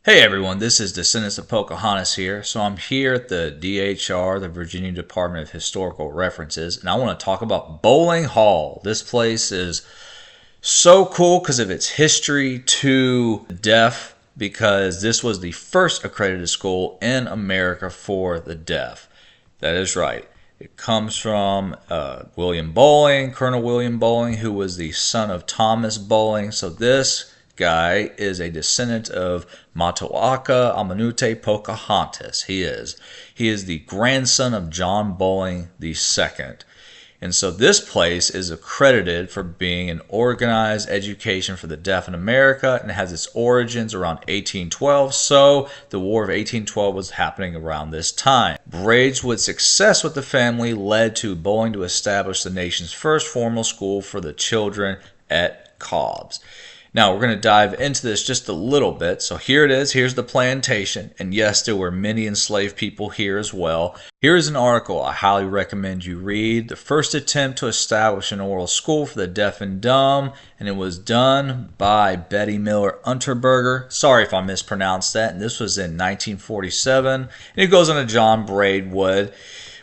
Hey everyone, this is Descendants of Pocahontas here. So I'm here at the DHR, the Virginia Department of Historical References, and I want to talk about Bolling Hall. This place is so cool because of its history to the deaf, because this was the first accredited school in America for the deaf. That is right. It comes from William Bolling, Colonel William Bolling, who was the son of Thomas Bolling. So this guy is a descendant of Matoaka Amanute Pocahontas. He is the grandson of John Bolling II. And so this place is accredited for being an organized education for the deaf in America, and it has its origins around 1812. So the War of 1812 was happening around this time. Braidwood's success with the family led to Bolling to establish the nation's first formal school for the children at Cobb's. Now, we're going to dive into this just a little bit. So here it is. Here's the plantation. And yes, there were many enslaved people here as well. Here is an article I highly recommend you read. The first attempt to establish an oral school for the deaf and dumb. And it was done by Betty Miller Unterberger. Sorry if I mispronounced that. And this was in 1947. And it goes on to John Braidwood.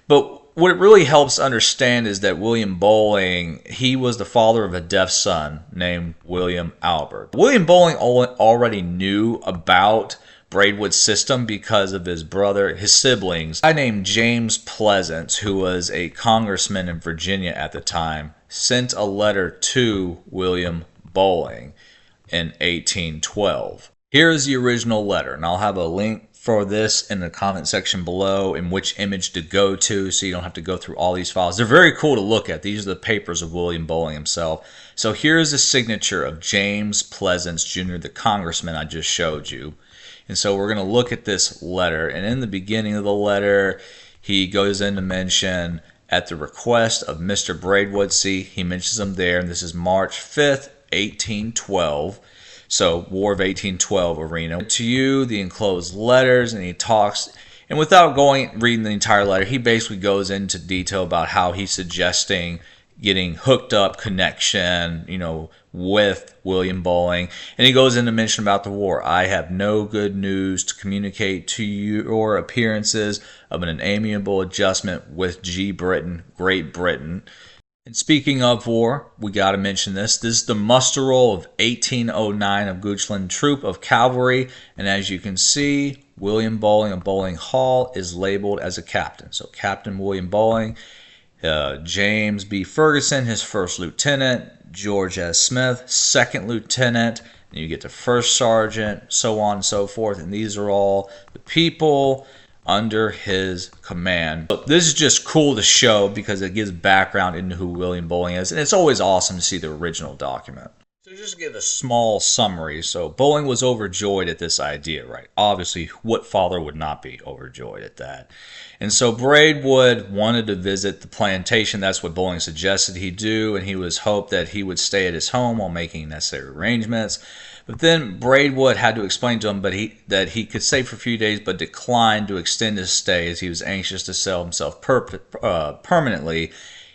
But what it really helps understand is that William Bolling, he was the father of a deaf son named William Albert. William Bolling already knew about Braidwood's system because of his brother, his siblings. A guy named James Pleasants, who was a congressman in Virginia at the time, sent a letter to William Bolling in 1812. Here's the original letter, and I'll have a link for this in the comment section below and which image to go to, so you don't have to go through all these files. They're very cool to look at. These are the papers of William Bolling himself. So here's the signature of James Pleasants Jr., the congressman I just showed you. And so we're going to look at this letter. And in the beginning of the letter, he goes in to mention, at the request of Mr. Braidwood, see, he mentions him there, and this is March 5th, 1812. So, War of 1812 arena. To you, the enclosed letters, and he talks, and without reading the entire letter, he basically goes into detail about how he's suggesting getting hooked up connection, with William Bolling. And he goes into mention about the war. I have no good news to communicate to you or appearances of an amiable adjustment with Great Britain. And speaking of war, we got to mention this. This is the muster roll of 1809 of Goochland Troop of Cavalry. And as you can see, William Bolling of Bolling Hall is labeled as a captain. So Captain William Bolling, James B. Ferguson, his first lieutenant, George S. Smith, second lieutenant, and you get to first sergeant, so on and so forth. And these are all the people under his command. But this is just cool to show because it gives background into who William Bolling is, and it's always awesome to see the original document. So just to give a small summary, so Bolling was overjoyed at this idea, right? Obviously, what father would not be overjoyed at that? And so Braidwood wanted to visit the plantation. That's what Bolling suggested he do, and he was hoped that he would stay at his home while making necessary arrangements. But then Braidwood had to explain to him that he could stay for a few days, but declined to extend his stay as he was anxious to settle himself permanently.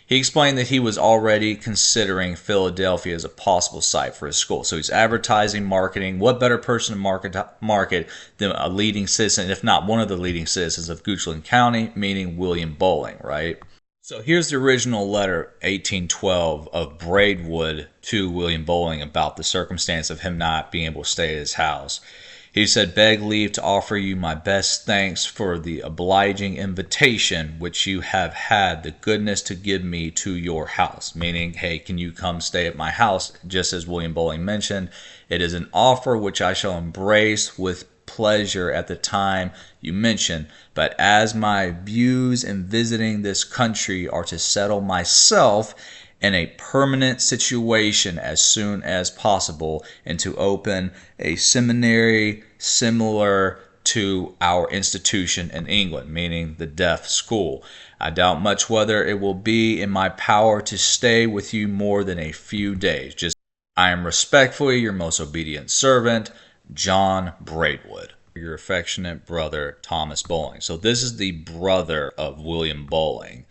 He explained that he was already considering Philadelphia as a possible site for his school. So he's advertising, marketing. What better person to market than a leading citizen, if not one of the leading citizens of Goochland County, meaning William Bolling, right? So here's the original letter, 1812, of Braidwood to William Bolling about the circumstance of him not being able to stay at his house. He said, beg leave to offer you my best thanks for the obliging invitation which you have had the goodness to give me to your house. Meaning, hey, can you come stay at my house? Just as William Bolling mentioned, it is an offer which I shall embrace with pleasure at the time you mention, but as my views in visiting this country are to settle myself in a permanent situation as soon as possible, and to open a seminary similar to our institution in England, meaning the deaf school, I doubt much whether it will be in my power to stay with you more than a few days. I am respectfully your most obedient servant, John Braidwood. Your affectionate brother, Thomas Bolling. So this is the brother of William Bolling.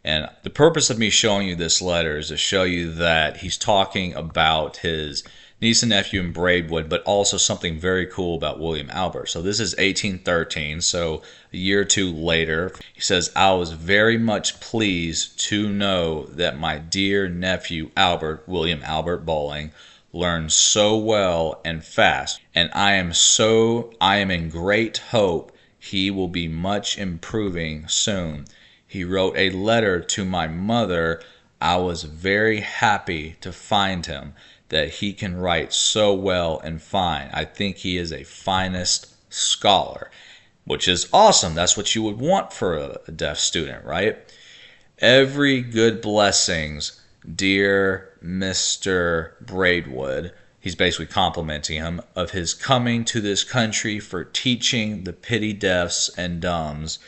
And the purpose of me showing you this letter is to show you that he's talking about his niece and nephew in Braidwood, but also something very cool about William Albert. So this is 1813, so a year or two later. He says, I was very much pleased to know that my dear nephew Albert, William Albert Bolling, learned so well and fast, and I am in great hope he will be much improving soon. He wrote a letter to my mother. I was very happy to find him, that he can write so well and fine. I think he is a finest scholar, which is awesome. That's what you would want for a deaf student, right? Every good blessings, dear Mr. Braidwood. He's basically complimenting him of his coming to this country for teaching the petty deafs and dumbs,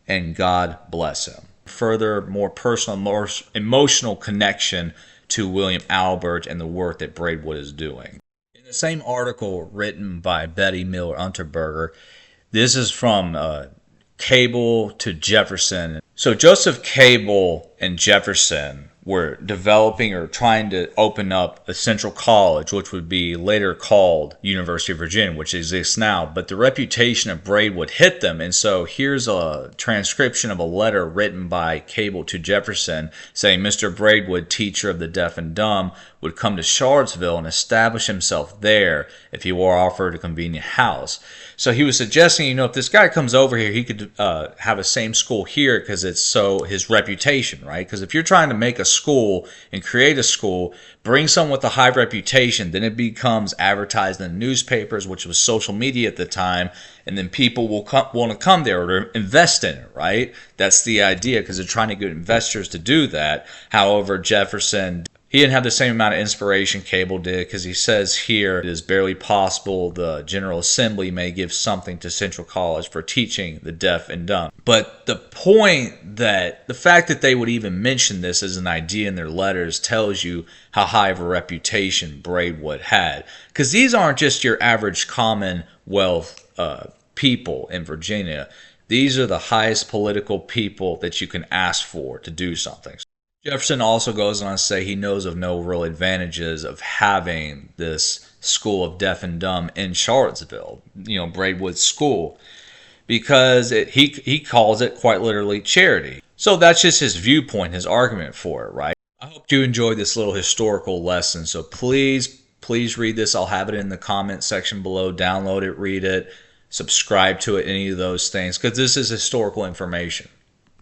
and God bless him. Further, more personal, more emotional connection to William Albert and the work that Braidwood is doing. In the same article written by Betty Miller Unterberger, this is from Cable to Jefferson. So Joseph Cable and Jefferson were developing or trying to open up a central college, which would be later called University of Virginia, which exists now. But the reputation of Braidwood hit them, and so here's a transcription of a letter written by Cable to Jefferson saying Mr. Braidwood, teacher of the deaf and dumb, would come to Charlottesville and establish himself there if he were offered a convenient house. So he was suggesting, if this guy comes over here, he could have a same school here because it's so his reputation, right? Because if you're trying to make a school and create a school, bring someone with a high reputation, then it becomes advertised in the newspapers, which was social media at the time, and then people will want to come there or invest in it, right? That's the idea because they're trying to get investors to do that. However, Jefferson, he didn't have the same amount of inspiration Cable did because he says here it is barely possible the General Assembly may give something to Central College for teaching the deaf and dumb. But the point that the fact that they would even mention this as an idea in their letters tells you how high of a reputation Braidwood had. Because these aren't just your average commonwealth people in Virginia. These are the highest political people that you can ask for to do something. Jefferson also goes on to say he knows of no real advantages of having this school of deaf and dumb in Charlottesville, Braidwood School, because he calls it quite literally charity. So that's just his viewpoint, his argument for it, right? I hope you enjoyed this little historical lesson. So please read this. I'll have it in the comment section below. Download it, read it, subscribe to it, any of those things, because this is historical information.